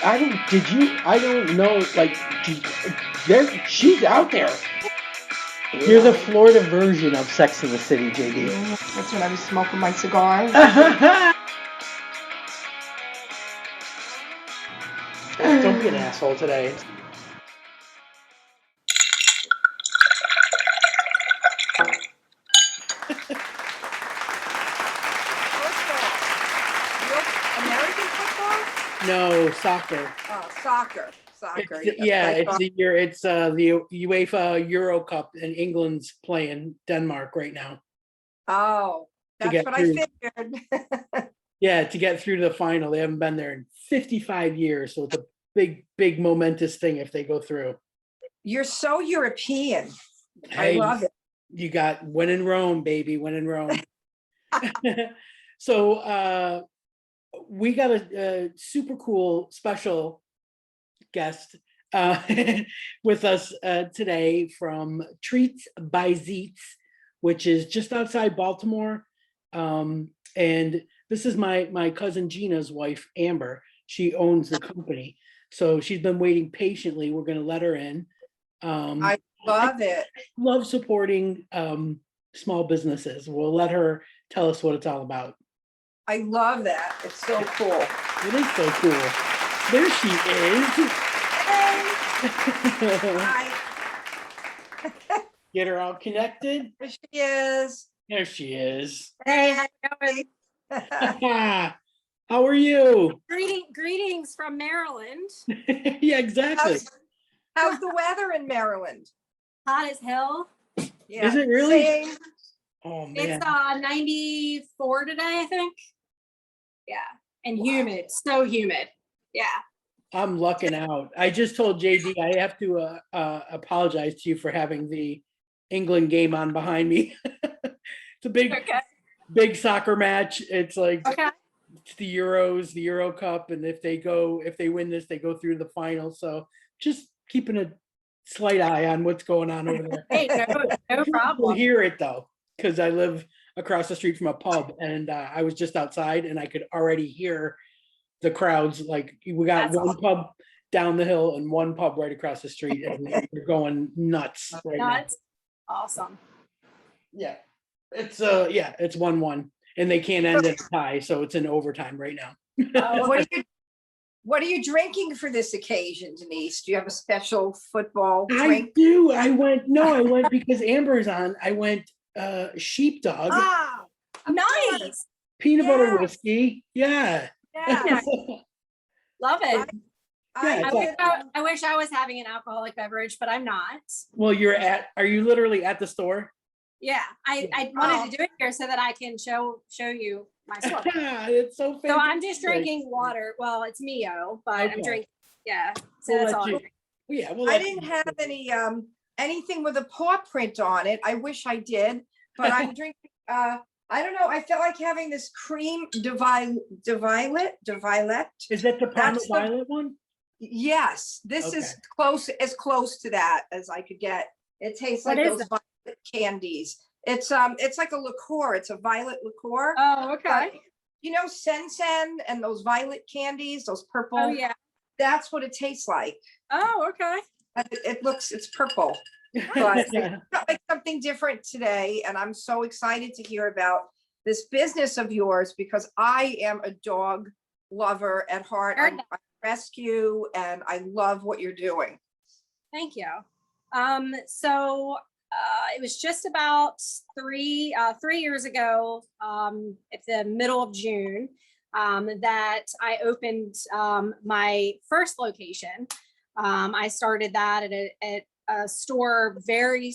I don't know, like, she's out there. You're the Florida version of Sex in the City, JD. That's when I was smoking my cigar. Don't be an asshole today. American football? No, soccer. Oh, soccer. Soccer. It's the UEFA Euro Cup, and England's playing Denmark right now. Oh, that's what I figured. Yeah, to get through to the final. They haven't been there in 55 years, so it's a big momentous thing if they go through. You're so European. Hey, I love it. You got when in Rome, baby, when in Rome. So we got a super cool special guest with us today from Treats by Zeets, which is just outside Baltimore. And this is my cousin Gina's wife, Amber. She owns the company. So she's been waiting patiently. We're going to let her in. I love it. Love supporting small businesses. We'll let her tell us what it's all about. I love that. It's so cool. It is so cool. There she is. Hi. Get her all connected. There she is. There she is. Hey, how you doing? How are you? Greetings from Maryland. Yeah, exactly. How's the weather in Maryland? Hot as hell. Yeah. Is it really? Same. Oh man. It's 94 today, I think. Yeah. And humid. So humid. Yeah. I'm lucking out. I just told JD I have to apologize to you for having the England game on behind me. It's a big soccer match. It's like it's the Euros, the Euro Cup, and if they win this, they go through the final. So just keeping a slight eye on what's going on over there. Hey, no problem. We'll hear it though, because I live across the street from a pub, and I was just outside, and I could already hear the crowds. Like we got one pub down the hill and one pub right across the street, and they're going nuts right now. Awesome. Yeah, it's 1-1, and they can't end it tie, so it's in overtime right now. What are you drinking for this occasion, Denise? Do you have a special football drink? I do. I went because Amber's on. I went Sheepdog. Ah, nice. Peanut butter whiskey. Yeah. Yeah. Love it. I wish I was having an alcoholic beverage, but I'm not. Well, are you literally at the store? Yeah, I wanted to do it here so that I can show you my store. It's so fantastic. So I'm just drinking water. Well, it's Mio, but I'm drinking. Yeah, so that's all. I didn't have anything with a paw print on it. I wish I did, but I'm drinking. I don't know. I felt like having this cream Devilet. Is that the Parma Violet one? Yes, this is as close to that as I could get. It tastes like those violet candies. It's like a liqueur. It's a violet liqueur. Oh, okay. You know, Sen and those violet candies, those purple. Oh yeah. That's what it tastes like. Oh, okay. It's purple. But I felt like something different today, and I'm so excited to hear about this business of yours because I am a dog lover at heart. I rescue, and I love what you're doing. Thank you. So it was just about three years ago, at the middle of June, that I opened my first location. I started that at a store very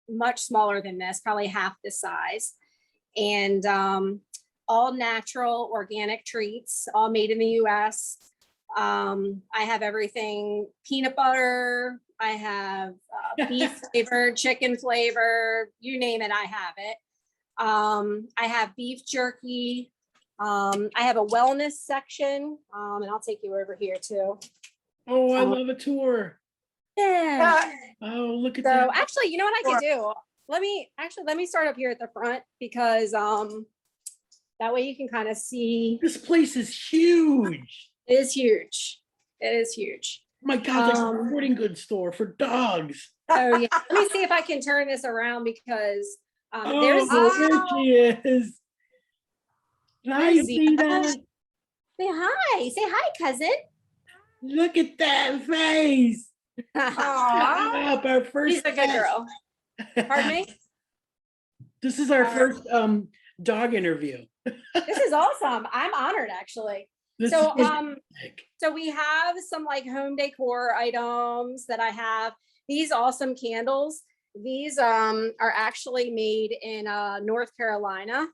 much smaller than this, probably half the size, and all natural organic treats, all made in the US. I have everything peanut butter. I have beef flavored, chicken flavor, you name it, I have it. I have beef jerky. I have a wellness section, and I'll take you over here too. Oh, I love a tour. Yeah. Oh, look at that. So actually, you know what I could do? Let me start up here at the front because that way you can kind of see. This place is huge. It is huge. It is huge. My God, it's a Um, sporting goods store for dogs. Oh yeah. Let me see if I can turn this around because there's Oh, there she is. Can I there's see Zena. that? Say hi. Say hi, cousin. Look at that face. Aw. Stop, our first She's a good guest. girl. Pardon me? This is our Uh, first dog interview. This is awesome. I'm honored actually. This So is so we have some like home decor items that I have. These awesome candles. These are actually made in North Carolina.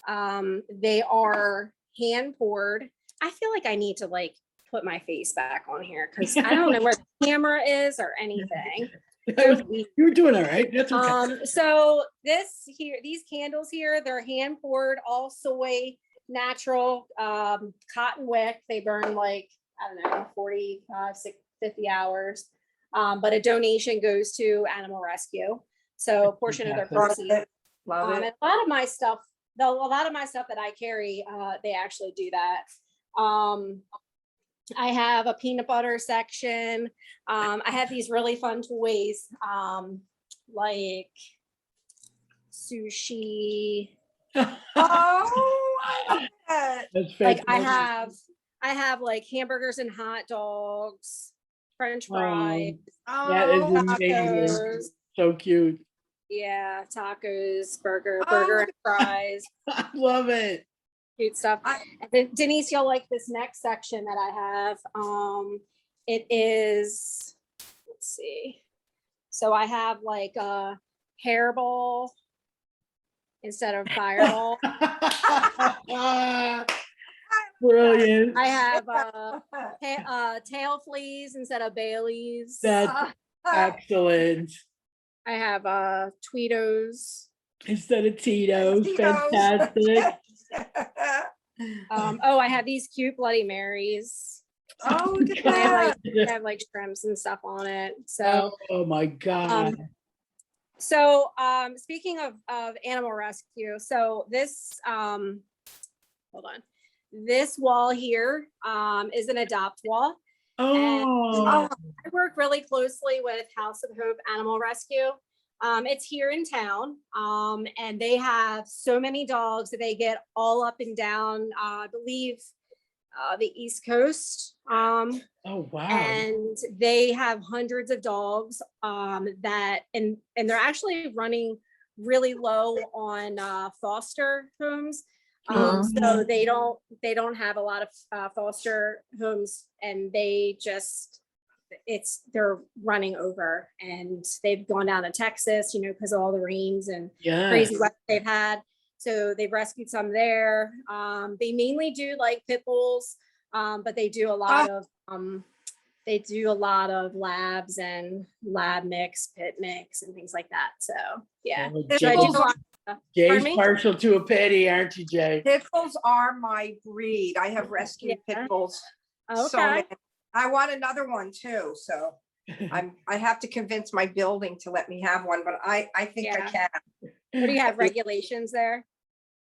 They are hand poured. I feel like I need to like put my face back on here because I don't know where the camera is or anything. you were doing all right. That's okay. So this here, these candles here, they're hand poured, all soy, natural, cotton wick. They burn like, I don't know, 45, 50 hours. But a donation goes to Animal Rescue. So a portion of their Love Love proceeds. it. Love And it. a lot of my stuff, a lot of my stuff that I carry, they actually do that. I have a peanut butter section. I have these really fun toys, like sushi. Oh, I love that. That's Like fantastic. I have like hamburgers and hot dogs, French Oh, fries, that is Oh, amazing. tacos. So cute. Yeah, tacos, burger Oh. and fries, I love it. cute stuff. I- And then Denise, you'll like this next section that I have. It is, let's see. So I have like a hairball instead of fireball. Brilliant. I have tail fleas instead of Baileys. That's excellent. I have Tweetos. Instead of Tito's. Tito's. Fantastic. Oh, I have these cute Bloody Marys. Oh, look at They have that. like, they have like shrimps and stuff on it. So Oh my God. Speaking of Animal Rescue, so this hold on. This wall here is an adopt wall. Oh, I work really closely with House of Hope Animal Rescue. It's here in town, and they have so many dogs that they get all up and down, I believe, the East Coast. oh wow. And they have hundreds of dogs that, and they're actually running really low on foster homes. So they don't have a lot of foster homes, and they're running over, and they've gone down to Texas, because of all the rains and Yeah. crazy weather they've had. So they've rescued some there. They mainly do like pit bulls, but they do a lot of labs and lab mix, pit mix, and things like that. So yeah. Oh, So I do Jay's, a lot- Jay's Pardon me? partial to a pity, aren't you, Jay? Pit bulls are my breed. I have rescued Yeah. pit bulls. So Okay. many. I want another one too, so I have to convince my building to let me have one, but I think I Yeah. can. What do you have regulations there?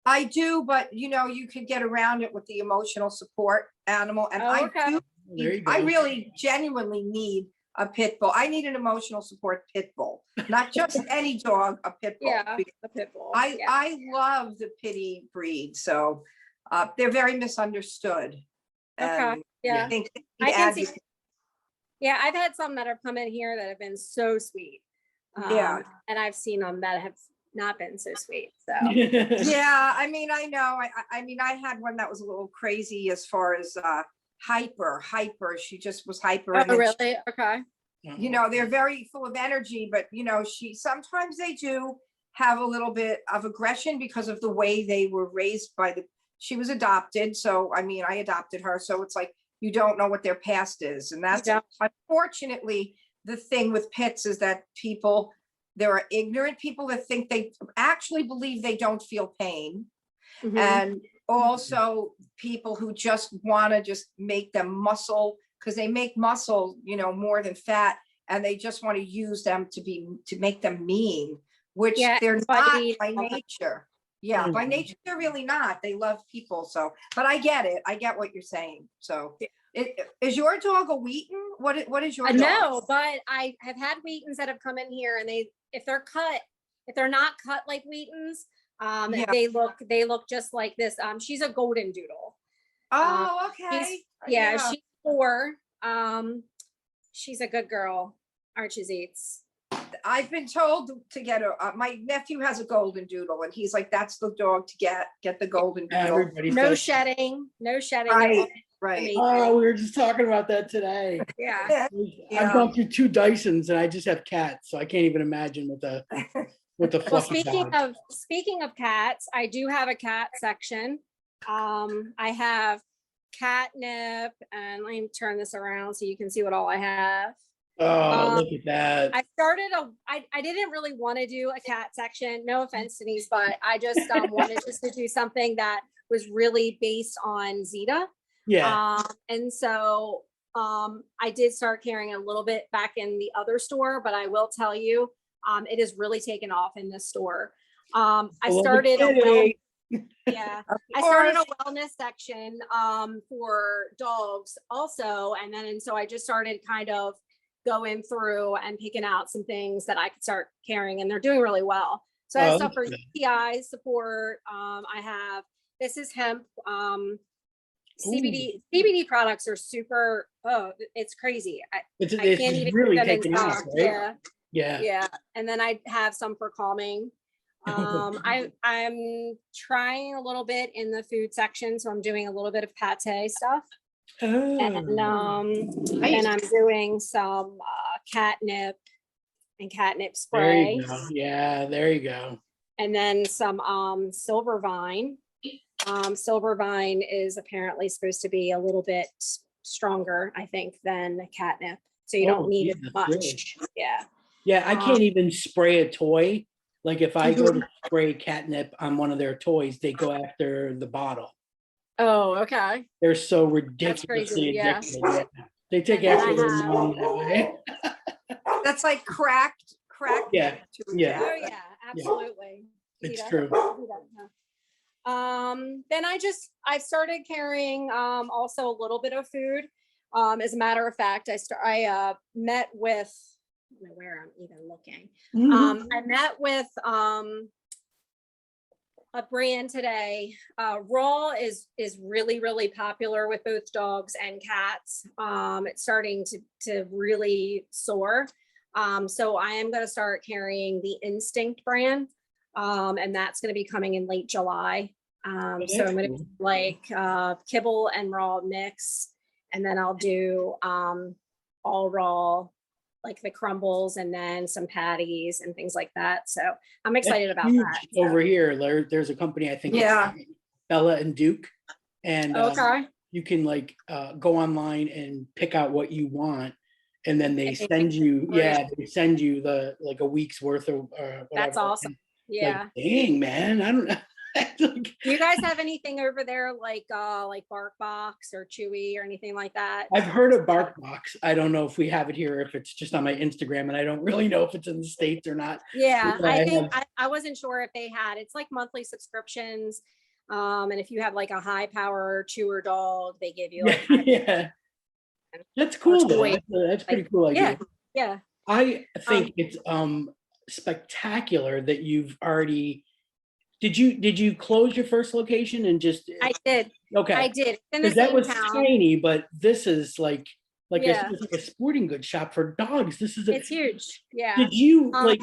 I do, but you could get around it with the emotional support animal, and Oh, okay. There you go. I really genuinely need a pit bull. I need an emotional support pit bull, not just any dog, a pit bull. Yeah, because a pit bull. I Yeah. I love the pity breed, so they're very misunderstood. Okay. And Yeah. I think they I need can see. advocacy. Yeah, I've had some that have come in here that have been so sweet. Yeah. And I've seen them that have not been so sweet. So Yeah, I mean, I know. I mean, I had one that was a little crazy as far as hyper. She just was hyper. and oh, then really? Okay. they're very full of energy, but sometimes they do have a little bit of aggression because of the way they were raised she was adopted. So, I mean, I adopted her. So it's like, you don't know what their past is. And that's don't. unfortunately the thing with pits is that there are ignorant people that think they actually believe they don't feel pain. Mhm. And also people who just want to just make them muscle, because they make muscle, more than fat, and they just want to use them to make them mean, which Yeah, they're not everybody- by nature. Yeah, by Mhm. nature, they're really not. They love people, so, but I get it. I get what you're saying. So is your dog a Wheaton? What is your dog? No, but I have had Wheatons that have come in here and if they're not cut like Wheatons, Yeah. they look just like this. She's a golden doodle. Oh, She's, okay. yeah, she's 4. She's a good girl. Archie's eats. I've been told to get my nephew has a golden doodle and he's like, that's the dog to get the golden doodle. Everybody No says, shedding, no shedding. Right, right. oh, we were just talking about that today. Yeah. I've gone through 2 Dysons and I just have cats, so I can't even imagine with the Well, fluffy dog. speaking of cats, I do have a cat section. I have catnip, and let me turn this around so you can see what all I have. Oh, look at that. I didn't really want to do a cat section. No offense, Denise, but I just wanted just to do something that was really based on Zeta. Yeah. And so I did start carrying a little bit back in the other store, but I will tell you, it has really taken off in this store. I started yeah, I started a wellness section for dogs also, and so I just started kind of going through and picking out some things that I could start carrying, and they're doing really well. So I have stuff for UTI support. I have, this is hemp. CBD products are super, it's crazy. I can't even really get them in taking off, stock. right? Yeah. And then I have some for calming. I'm trying a little bit in the food section, so I'm doing a little bit of pate stuff. And I'm doing some catnip and catnip There spray. you go. Yeah, there you go. And then some silver vine. Silver vine is apparently supposed to be a little bit stronger, I think, than catnip. So you don't need as much. Really? Yeah. Yeah, I can't even spray a toy. Like if I go to spray catnip on one of their toys, they go after the bottle. Oh, okay. They're so ridiculously addicted. Yeah. They take after their mom that way. That's like cracked. Yeah. Yeah. Oh yeah, absolutely. It's true. Then I started carrying also a little bit of food. As a matter of fact, I met with, I don't know where I'm even looking. I met with a brand today. Raw is really, really popular with both dogs and cats. It's starting to really soar. So I am going to start carrying the Instinct brand. And that's going to be coming in late July. So I'm going to do like kibble and raw mix, and then I'll do all raw, like the crumbles, and then some patties and things like that. So I'm excited about that. Over here, there's a company, I think, Bella and Duke, and you can like go online and pick out what you want, and then they send you, they send you the like a week's worth of whatever. That's awesome. Yeah. Like, dang, man, I don't know. Do you guys have anything over there like BarkBox or Chewy or anything like that? I've heard of BarkBox. I don't know if we have it here, if it's just on my Instagram, and I don't really know if it's in the States or not. Yeah, I think I wasn't sure if they had. It's like monthly subscriptions. And if you have like a high power chewer dog, they give you like That's cool. That's pretty cool idea. Yeah. I think it's spectacular that you've already. Did you close your first location and just? I did. Okay. I did. Because that was tiny, but this is like a sporting goods shop for dogs. It's huge. Yeah. Did you like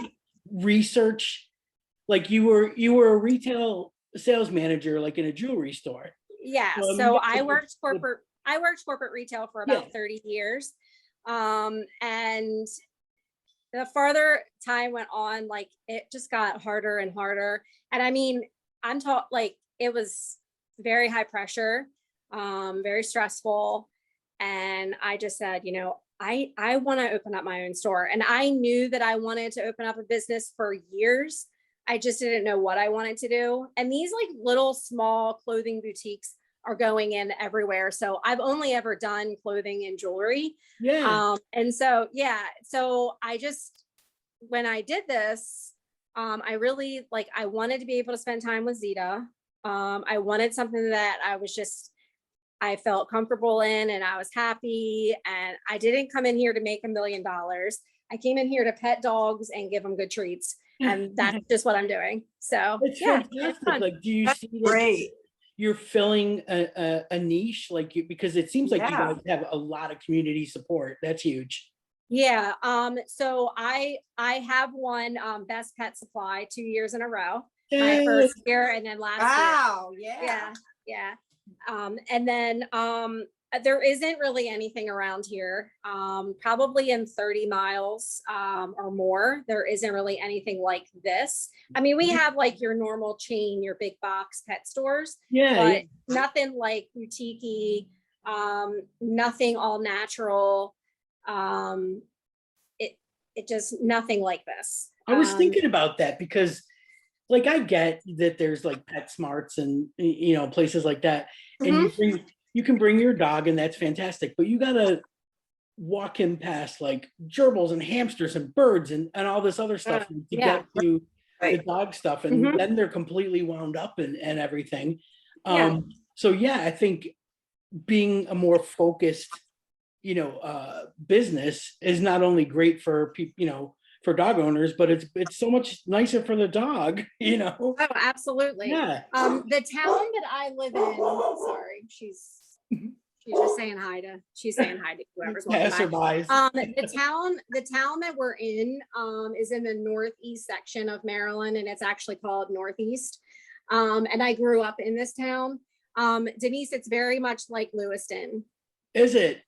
research? Like you were a retail sales manager, like in a jewelry store. Yeah. So I worked corporate retail for about 30 years. And the farther time went on, like it just got harder and harder. And I mean, I'm taught like it was very high pressure, very stressful. And I just said, I want to open up my own store. And I knew that I wanted to open up a business for years. I just didn't know what I wanted to do. And these like little small clothing boutiques are going in everywhere. So I've only ever done clothing and jewelry. Yeah. And so, so I just, when I did this, I really like, I wanted to be able to spend time with Zeta. I wanted something that I felt comfortable in and I was happy. And I didn't come in here to make $1 million. I came in here to pet dogs and give them good treats. And that's just what I'm doing. So It's yeah, it's fantastic. fun. Like, do you That's see that great. you're filling a niche, like you, because it seems like you Yeah. guys have a lot of community support. That's huge. Yeah. So I have won Best Pet Supply 2 years in a row. My Yay. first year and then last year. Wow, Yeah, yeah. And then there isn't really anything around here. Probably in 30 miles or more, there isn't really anything like this. I mean, we have like your normal chain, your big box pet stores, Yeah, but nothing like boutique-y, nothing all natural. It just nothing like this. I was thinking about that because, like, I get that there's like PetSmarts and places like that, and you can bring your dog, and that's fantastic. But you gotta walk him past like gerbils and hamsters and birds and all this other stuff to yeah. get to the Right. dog stuff, and Mhm. then they're completely wound up and everything. Yeah. So yeah, I think being a more focused, business is not only great for people, for dog owners, but it's so much nicer for the dog, Oh, absolutely. Yeah. The town that I live in, sorry, she's just saying hi to, she's saying hi to whoever's walking by. Passerbys. The town that we're in, is in the northeast section of Maryland, and it's actually called Northeast. And I grew up in this town. Denise, it's very much like Lewiston. Is it?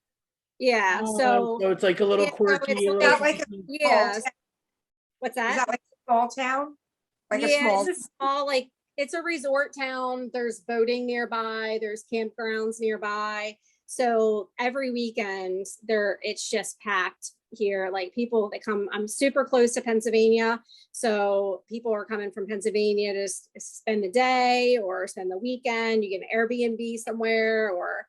Yeah, So it's like a little yeah, so quirky. it's a little Not like a funky. yeah. small town. What's Is that? that like a small town? Like a Yeah, small, it's a small, like, it's a resort town. There's boating nearby, there's campgrounds nearby. So every weekend it's just packed here. Like people that come, I'm super close to Pennsylvania. So people are coming from Pennsylvania to spend the day or spend the weekend. You get an Airbnb somewhere or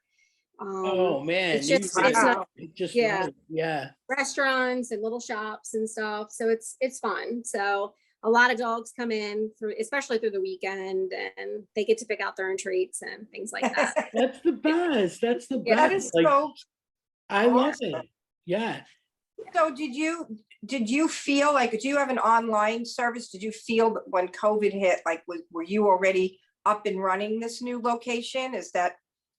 Oh man, it's just, you- it's not Wow. just yeah. right. Yeah. restaurants and little shops and stuff. So it's fun. So a lot of dogs come in through, especially through the weekend, and they get to pick out their own treats and things like that. That's the best. That's the Yeah. that best. is Like, so. I love awesome. it. Yeah. So did you feel like, do you have an online service? Did you feel that when COVID hit, like, were you already up and running this new location? Is that?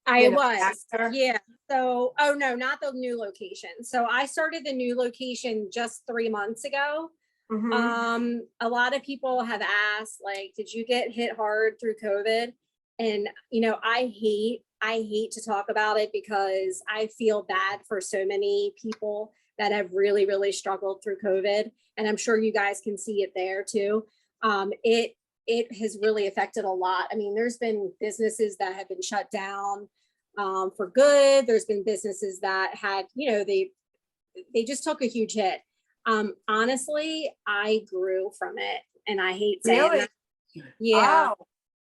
I You know, was, after? yeah. So, oh no, not the new location. So I started the new location just 3 months ago. Mhm. A lot of people have asked, like, did you get hit hard through COVID? And I hate to talk about it because I feel bad for so many people that have really, really struggled through COVID. And I'm sure you guys can see it there too. It has really affected a lot. I mean, there's been businesses that have been shut down for good. There's been businesses that had, they just took a huge hit. Honestly, I grew from it, and I hate saying Really? that. Yeah.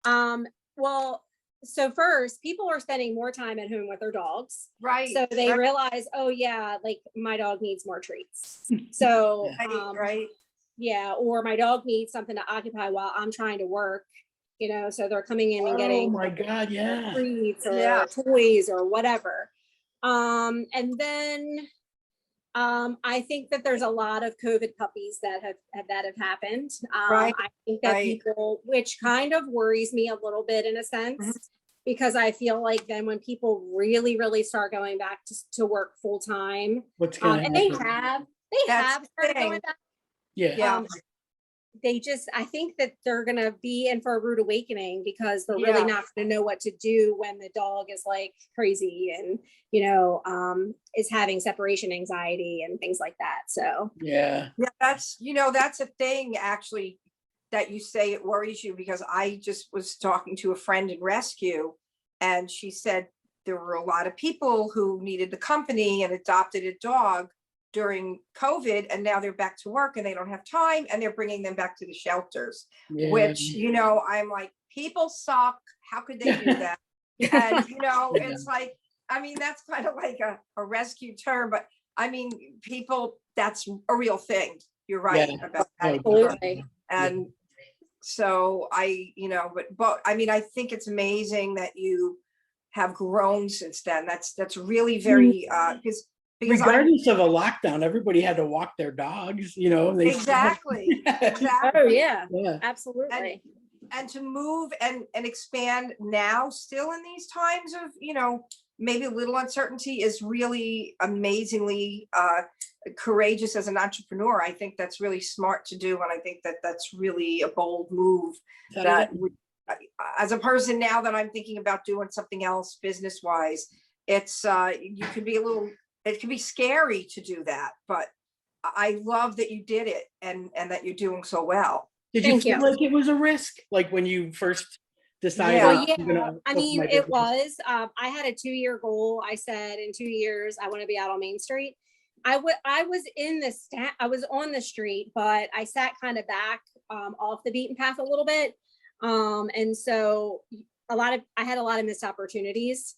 Oh, Well, so first, people are spending more time at home with their dogs. right. So they right, realize, oh yeah, like my dog needs more treats. So right. yeah, or my dog needs something to occupy while I'm trying to work, so they're coming in and Oh getting my God. Yeah. treats or Yeah. toys or whatever. And then I think that there's a lot of COVID puppies that have happened. Right, I think that right. people, which kind of worries me a little bit in a sense, because I feel like then when people really, really start going back to work full time, What's gonna and they happen? That's have the started thing. going back. Yeah. Yeah. I think that they're going to be in for a rude awakening because they're Yeah. really not going to know what to do when the dog is like crazy and, is having separation anxiety and things like that. So, Yeah. Yeah, that's a thing actually that you say it worries you, because I just was talking to a friend in rescue and she said there were a lot of people who needed the company and adopted a dog during COVID, and now they're back to work and they don't have time and they're bringing them back to the shelters, Yeah. which, I'm like, people suck. How could they do that? And, it's like, I mean, that's kind of like a rescue term, but I mean, people, that's a real thing. You're right Yeah. about that. Oh, absolutely. And so but I mean, I think it's amazing that you have grown since then. That's really very, because I'm Regardless of a lockdown, everybody had to walk their dogs, you know, and they. exactly, Oh, exactly. yeah, Yeah. absolutely. And to move and expand now still in these times of, maybe a little uncertainty is really amazingly courageous as an entrepreneur. I think that's really smart to do. And I think that that's really a bold move that as a person now that I'm thinking about doing something else business wise, it's you could be it can be scary to do that, but I love that you did it and that you're doing so well. Did you Thank feel you. like it was a risk, like when you first decided? Yeah. Well, I'm gonna I open mean, my it business? was, I had a 2-year goal. I said in 2 years, I want to be out on Main Street. I was I was on the street, but I sat kind of back, off the beaten path a little bit. And so I had a lot of missed opportunities.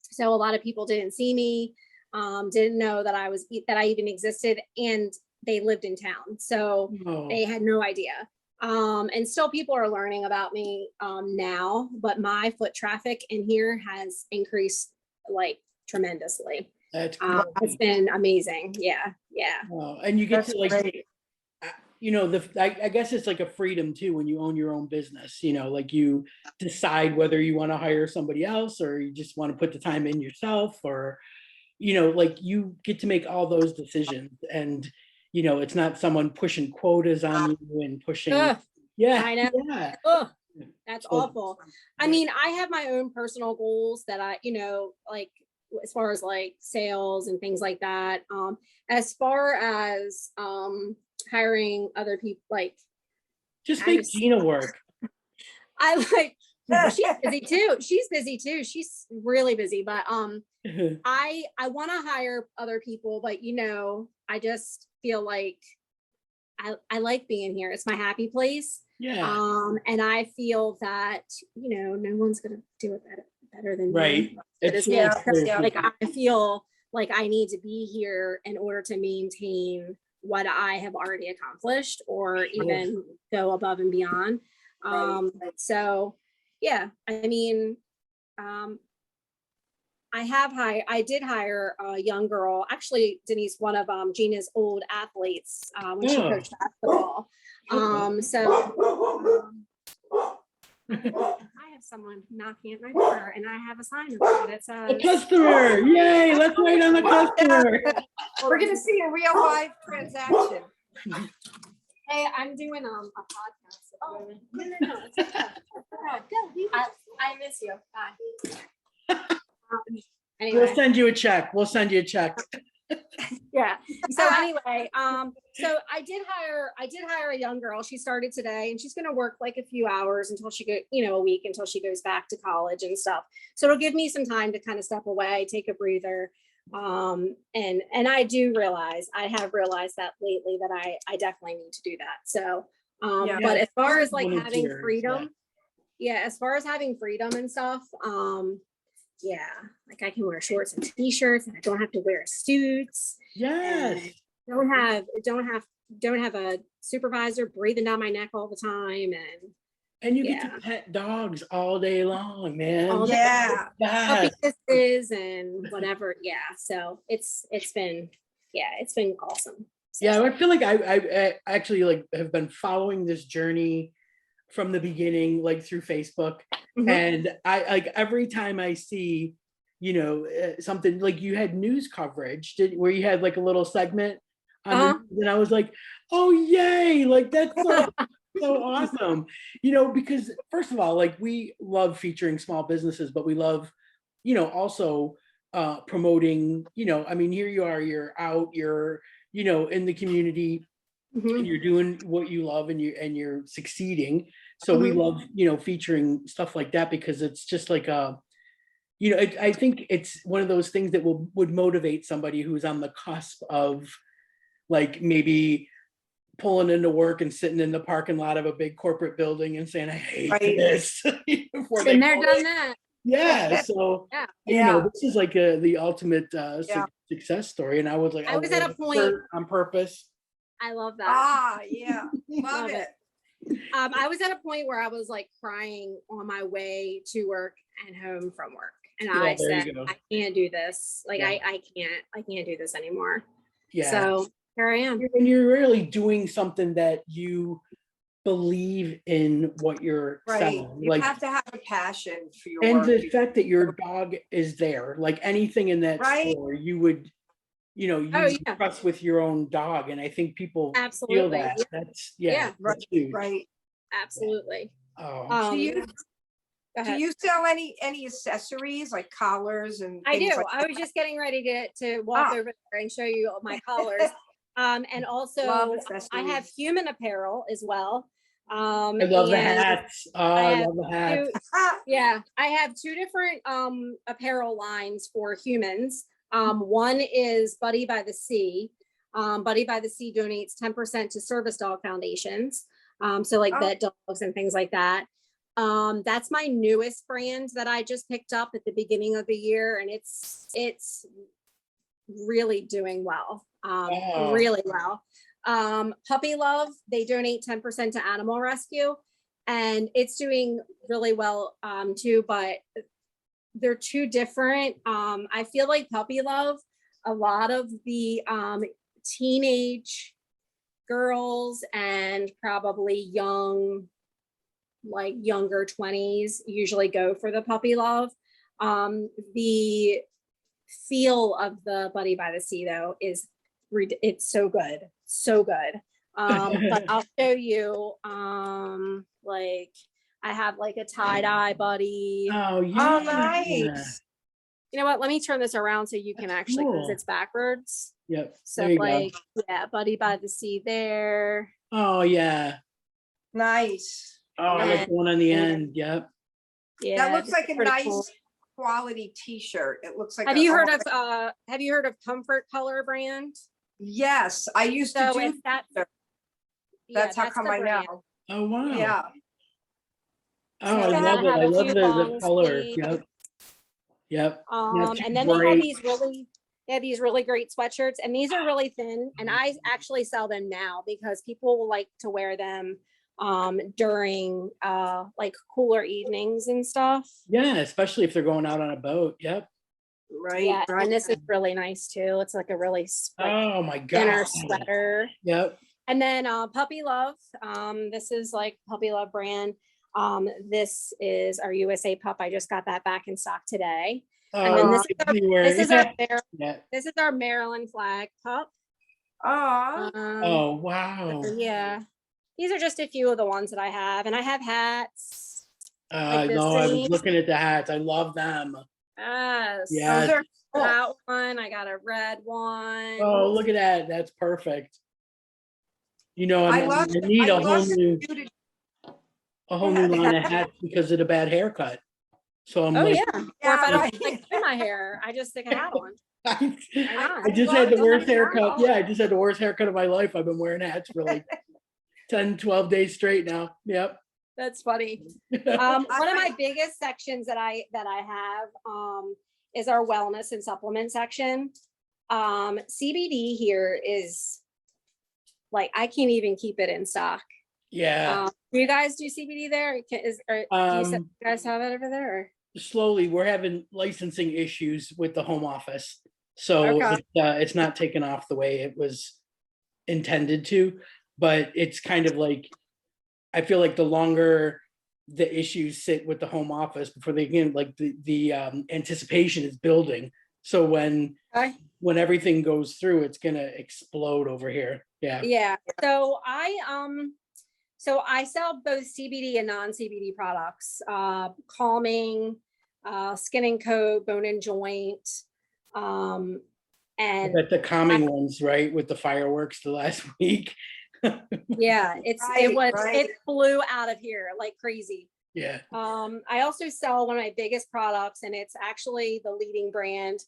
So a lot of people didn't see me, didn't know that I even existed, and they lived in town. So Oh, they had no idea. And still people are learning about me now, but my foot traffic in here has increased like tremendously. that's It's great. been amazing. Yeah. Yeah. Oh, and you get That's to like, great. I guess it's like a freedom too when you own your own business, like you decide whether you want to hire somebody else or you just want to put the time in yourself, or like you get to make all those decisions, and it's not someone pushing quotas on you and pushing. Ugh, Yeah, I know. yeah. Ugh, that's So- awful. I mean, I have my own personal goals that like as far as like sales and things like that. As far as hiring other people, like Just I make just- Gina work. I like well, she's busy too. She's busy too. She's really busy, but I want to hire other people, but I just feel like I like being here. It's my happy place. Yeah, And I feel that, no one's gonna do it better than right. me. It's, Yeah, it's Like I feel like I need to be here in order to maintain what I have already accomplished or even go above and beyond. So yeah, I mean, I did hire a young girl, actually Denise, one of Gina's old athletes, when she Oh. coached basketball. I have someone knocking at my door and I have a sign up that says, a customer. Yay, let's wait on the customer. We're gonna see a real life transaction. hey, I'm doing a podcast. Oh, no, it's okay. I miss you. Bye. Anyway. We'll send you a check. We'll send you a check. Yeah. So anyway, so I did hire a young girl. She started today and she's going to work like a few hours until she a week until she goes back to college and stuff. So it'll give me some time to kind of step away, take a breather. And I have realized that lately that I definitely need to do that. So, Yeah. but as far as like having Volunteers, freedom, as far as having freedom and stuff, yeah, like I can wear shorts and t-shirts and I don't have to wear suits. Yes. And don't have a supervisor breathing down my neck all the time And you get to pet dogs all day long, man. All day. Yeah. puppy Yes. kisses and whatever. Yeah. So it's been awesome. So, Yeah, I feel like I actually like have been following this journey from the beginning, like through Facebook. Mhm. And I like every time I see, something like you had news coverage where you had like a little segment on the news, and I was like, oh yay, like that's so awesome. Because first of all, like we love featuring small businesses, but we love, also promoting, I mean, here you are, you're out, you're, in the community, Mhm. and you're doing what you love, and you're succeeding. So we love, featuring stuff like that, because it's just like I think it's one of those things that would motivate somebody who's on the cusp of like maybe pulling into work and sitting in the parking lot of a big corporate building and saying, I hate Right. this. Before Been they there, go done in. that. Yeah. So, Yeah. Yeah. this is like the ultimate Yeah. success story. And I was like, I was at a wear the shirt point- on purpose. I love that. Ah, yeah, love Love it. it. I was at a point where I was like crying on my way to work and home from work. And Yeah, I there you said, go. I can't do this. Like Yeah. I can't do this anymore. Yeah. So here I am. And you're really doing something that you believe in what you're Right. selling. You Like, have to have a passion for your and work. the fact that your dog is there, like anything in that Right. store, you would, you Oh, yeah. trust with your own dog. And I think people feel Absolutely. that. Yeah, That's, Right, that's huge. right. absolutely. Oh, Do you, Go do ahead. you sell any accessories like collars and I things do. like I was just getting ready to walk Ah. over there and show you all my collars. And also Love I have accessories. human apparel as well. I love the And hats. Oh, I have love the hats. Ah, yeah, I have two different apparel lines for humans. One is Buddy by the Sea. Buddy by the Sea donates 10% to service dog foundations. So like Oh. vet dogs and things like that. That's my newest brand that I just picked up at the beginning of the year, and it's really doing well. Oh. Really well. Puppy Love, they donate 10% to animal rescue, and it's doing really well too, but they're two different. I feel like Puppy Love, a lot of the teenage girls and probably younger 20s usually go for the Puppy Love. The feel of the Buddy by the Sea though is it's so good, so good. But I'll show you like I have like a tie-dye buddy. Oh, yeah. Oh, nice. You know what, let me turn this around so you can actually, because Cool. it's backwards. Yep. So There you like go. yeah, Buddy by the Sea there. Oh, yeah. Nice. Oh, like And- the one on the end. Yep. Yeah, That looks like a pretty nice cool. quality t-shirt. It looks like Have a- you heard of Comfort Color brand? Yes, I used to So do. it's that. That's how come the I brand. know. Oh, wow. Yeah. Oh, I So love it. have I a love few the long color. sleeves. Yep. Yep. Not too And then they have bright. these really great sweatshirts, and these are really thin, and I actually sell them now because people will like to wear them during like cooler evenings and stuff. Yeah, especially if they're going out on a boat. Yep. Right. Yeah, right. and this is really nice too. It's like a really like Oh my thinner God. sweater. Yep. And then Puppy Love. This is like Puppy Love brand. This is our USA pup. I just got that back in stock today. And then Oh, this is I see where- This is our yeah. this is our Maryland flag pup. Aw. Oh, wow. Yeah, these are just a few of the ones that I have, and I have hats. I this know. I was thing. looking at the hats. I love them. Yes. Yeah. Those are cool. That one. I got a red one. Oh, look at that. That's perfect. I I love. need I a whole love the new muted- line of hats because of the bad haircut. So I'm Oh like, yeah. Or if Yeah, I don't right. like do my hair, I just stick a hat on. I not? just I had the love worst the haircut. hat. Yeah, I just had the worst haircut of my life. I've been wearing hats for like 10, 12 days straight now. Yep. That's funny. One of my biggest sections that I have is our wellness and supplement section. CBD here is like I can't even keep it in stock. Yeah. Do you guys do CBD there? Do you guys have it over there? Or? Slowly, we're having licensing issues with the home office. So Okay. it's not taken off the way it was intended to, but it's kind of like, I feel like the longer the issues sit with the home office before they can, like the anticipation is building. So when everything goes through, it's gonna explode over here. Yeah. Yeah. So I sell both CBD and non-CBD products, calming, skin and coat, bone and joint. And But the calming ones, right? With the fireworks the last week. yeah, it Right. flew out of here like crazy. Yeah. I also sell one of my biggest products, and it's actually the leading brand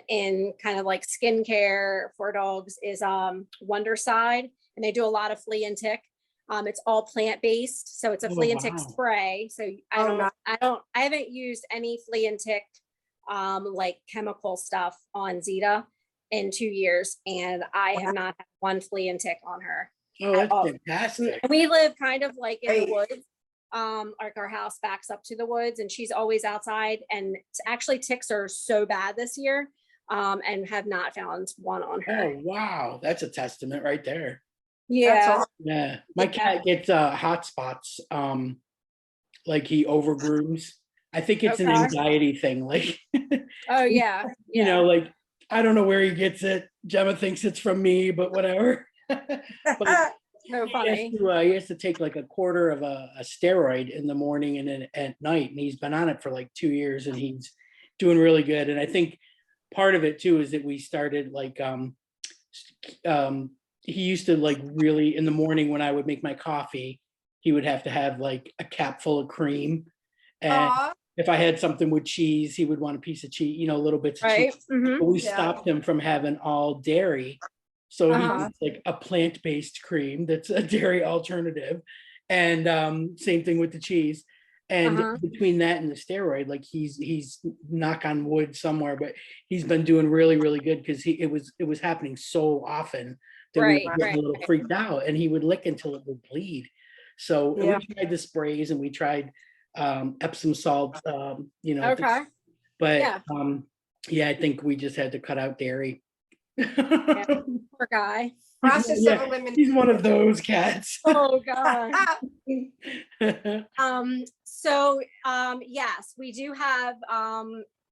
in kind of like skincare for dogs is Wonderside, and they do a lot of flea and tick. It's all plant-based, so it's a Oh, flea and tick wow. spray. So I haven't used any flea and tick like chemical stuff on Zeta. in 2 years, and I have not had one flea and tick on her. Oh, that's all. fantastic. We live kind of like in the Great. woods. Like our house backs up to the woods, and she's always outside. And actually, ticks are so bad this year, and have not found one on her. Oh, wow. That's a testament right there. That's Yeah. awesome. Yeah. My Yeah. cat gets hot spots. Like he overgrooms. I think it's an Okay. anxiety thing. Like, Oh yeah. you know, like I don't know where he gets it. Gemma thinks it's from me, but whatever. But So funny. he has to take like a quarter of a steroid in the morning and then at night, and he's been on it for like 2 years, and he's doing really good. And I think part of it too is that we started like he used to like really in the morning when I would make my coffee, he would have to have like a cap full of cream, and Aw, if I had something with cheese, he would want a piece of cheese, you know, little bits of Right. cheese. Mhm. But we Yeah. stopped him from having all dairy. So he Uh-huh. gets like a plant-based cream that's a dairy alternative. And same thing with the cheese. And Uh-huh. between that and the steroid, like he's knock on wood somewhere, but he's been doing really, really good because it was happening so often that we Right, were getting a right, little freaked out, and he would lick until it would bleed. So and Yeah. we tried the sprays and we tried Epsom salt, you know, Okay. but Yeah. yeah, I think we just had to cut out dairy. Poor guy. process of Yeah, elimination. he's one of those cats. Oh god. Yes, we do have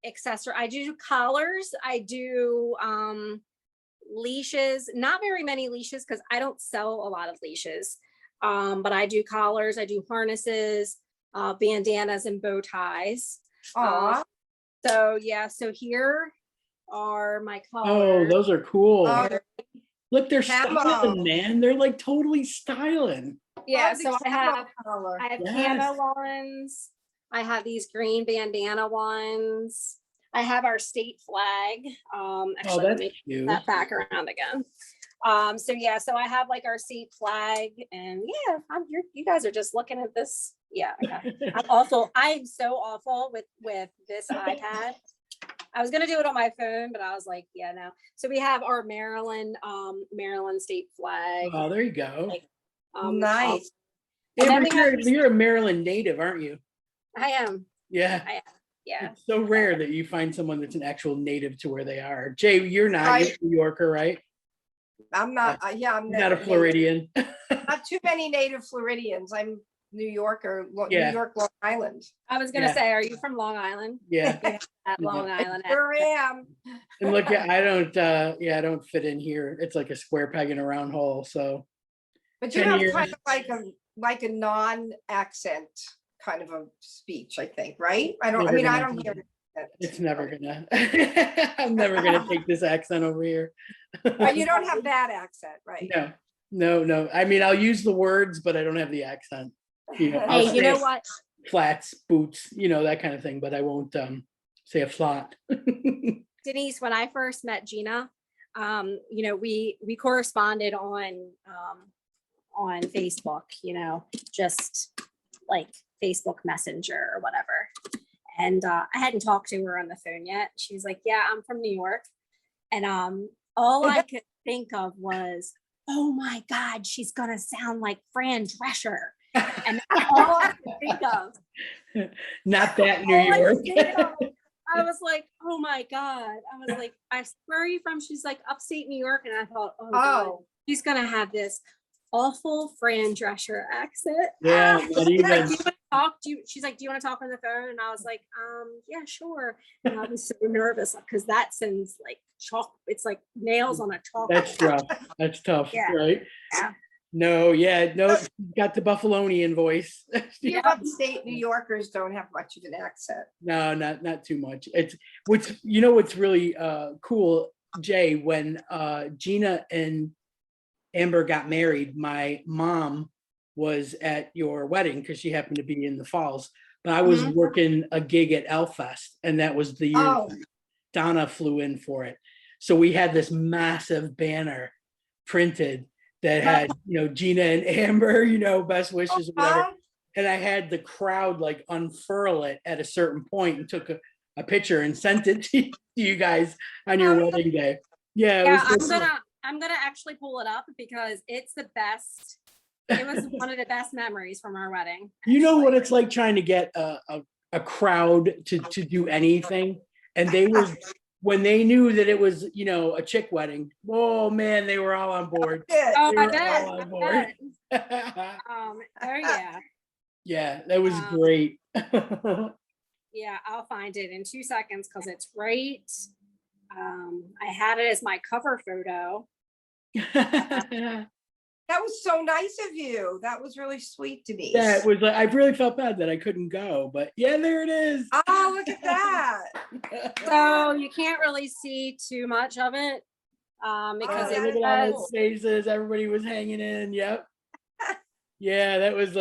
accessory. I do collars. I do leashes. Not very many leashes because I don't sell a lot of leashes. But I do collars. I do harnesses, bandanas, and bow ties. Aw, So yeah. So here are my Oh, collars. those are cool. oh, Look, they're camo. styling, man. They're like totally styling. Yeah. love the So I camo have color. Yes. camo ones. I have these green bandana ones. I have our state flag. Oh, Actually, let that's me cute. that back around again. So I have like our state flag, and yeah, you guys are just looking at this. Yeah, okay. I'm so awful with this iPad. I was gonna do it on my phone, but I was like, yeah, no. So we have our Maryland state flag. Oh, there you go. Nice. And Yeah, then but we have- you're a Maryland native, aren't you? I am. Yeah. Yeah. It's so rare that you find someone that's an actual native to where they are. Jay, you're not. You're Right. a New Yorker, right? I'm not, yeah, I'm You're not a native. Floridian. Not too many native Floridians. I'm New Yorker, New Yeah. York, Long Island. I was gonna Yeah. say, are you from Long Island? Yeah. At Long Yeah. Island. Sure am. And look, I don't fit in here. It's like a square peg in a round hole. So But you 10 have years. kind of like a non-accent kind of a speech, I think, right? I Never mean, I gonna don't do hear. it's never gonna. I'm never gonna take this accent over here. But you don't have that accent, right? No. I mean, I'll use the words, but I don't have the accent. You know, I'll Hey, you know say what? flats, boots, you know, that kind of thing, but I won't say a flat. Denise, when I first met Gina, we corresponded on Facebook, just like Facebook Messenger or whatever. And I hadn't talked to her on the phone yet. She's like, "Yeah, I'm from New York." And all I could think of was, "Oh my God, she's gonna sound like Fran Drescher." And that's all I could think of. Not that New All I York. could think of. I was like, "Oh my God." I was like, "Where are you from?" She's like, "Upstate New York." And I thought, "Oh, God, Oh, she's gonna have this awful Fran Drescher accent." Yeah, Ah. not She's like, even. "Do you want to talk? She's like, "Do you want to talk on the phone?" And I was like, yeah, sure." And I was so nervous because that sounds like chalk. It's like nails on a chalk. That's rough. That's tough, Yeah. right? Yeah. No, got the Buffalonian voice. you upstate New Yorkers don't have much of an accent. No, not too much. It's what's really cool, Jay, when Gina and Amber got married, my mom was at your wedding because she happened to be in the Falls. But I was Mhm. working a gig at Elfest, and that was the year Oh, Donna flew in for it. So we had this massive banner printed that had, Gina and Amber, best wishes, whatever. uh, And I had the crowd like unfurl it at a certain point and took a picture and sent it to you guys on your Oh, wedding day. Yeah, it Yeah, was so I'm cool. gonna actually pull it up because it's the best. It was one of the best memories from our wedding. You know what actually. it's like trying to get a crowd to do anything, and they were when they knew that it was, you know, a chick wedding. Oh man, they were all on board. Good. Oh, They I were bet. all I on board. bet. Oh yeah. Yeah, that was Um, great. Yeah, I'll find it in 2 seconds because it's right. I had it as my cover photo. That was so nice of you. That was really sweet, Denise. Yeah, it was like I really felt bad that I couldn't go, but yeah, there it is. Oh, look at that. So you can't really see too much of it because Oh, it Look at all was those faces. Everybody was hanging in. Yep. Yeah, that was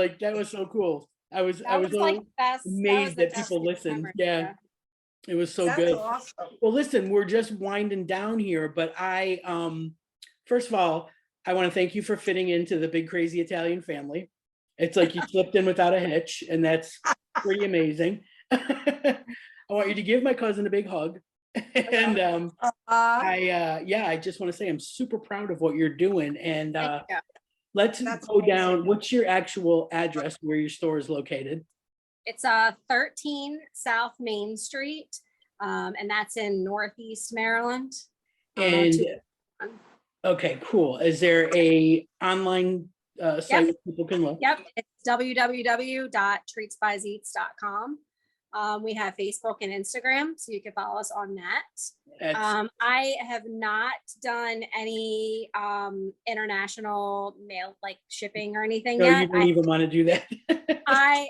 so cool. I was that was a like little the best. amazed the that best people listened. memory. Yeah, it was so That's good. awesome. Well, listen, we're just winding down here, but I first of all, I want to thank you for fitting into the big crazy Italian family. It's like you slipped in without a hitch, and that's pretty amazing. I want you to give my cousin a big hug. And I just want to say I'm super proud of what you're doing. And Thank you. let's That's go down. amazing. What's your actual address where your store is located? It's 13 South Main Street, and that's in Northeast Maryland. And to- okay, cool. Is there a online site where people can look? Yep, it's www.treatsbyzeats.com. We have Facebook and Instagram, so you can follow us on that. That's, I have not done any international mail like shipping or anything no, you yet. don't even want to do that. I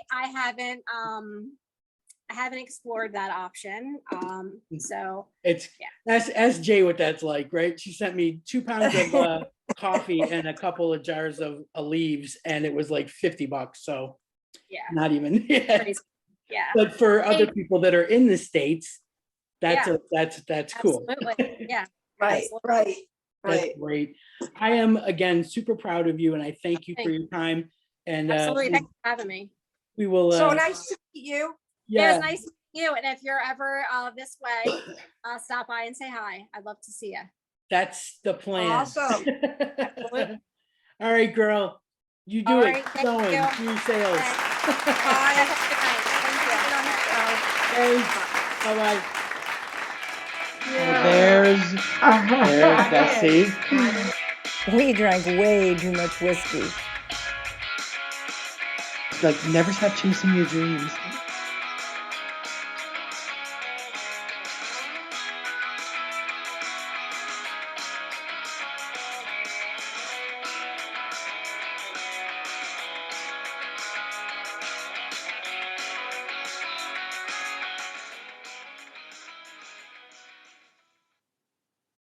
haven't explored that option. So It's ask Jay what that's like, right? She sent me 2 pounds of coffee and a couple of jars of leaves, and it was like $50. So yeah, not even. Yeah. crazy. Yeah, But for other Hey. people that are in the States, that's Yeah. that's cool. absolutely. Yeah, Right, absolutely. right, That's right. great. I am again super proud of you, and I thank you for Thank your time. And Absolutely. Thanks for having me. we will. So nice to meet you. Yeah, it Yeah, was nice to meet you. And if you're ever this way, stop by and say hi. I'd love to see you. that's the plan. Awesome. Absolutely. All right, girl. You do All it. right, Keep thank going. you. Do your sales. Thanks. Bye. Thanks. Bye-bye. There's Bessie. We drank way too much whiskey. Like, never stop chasing your dreams.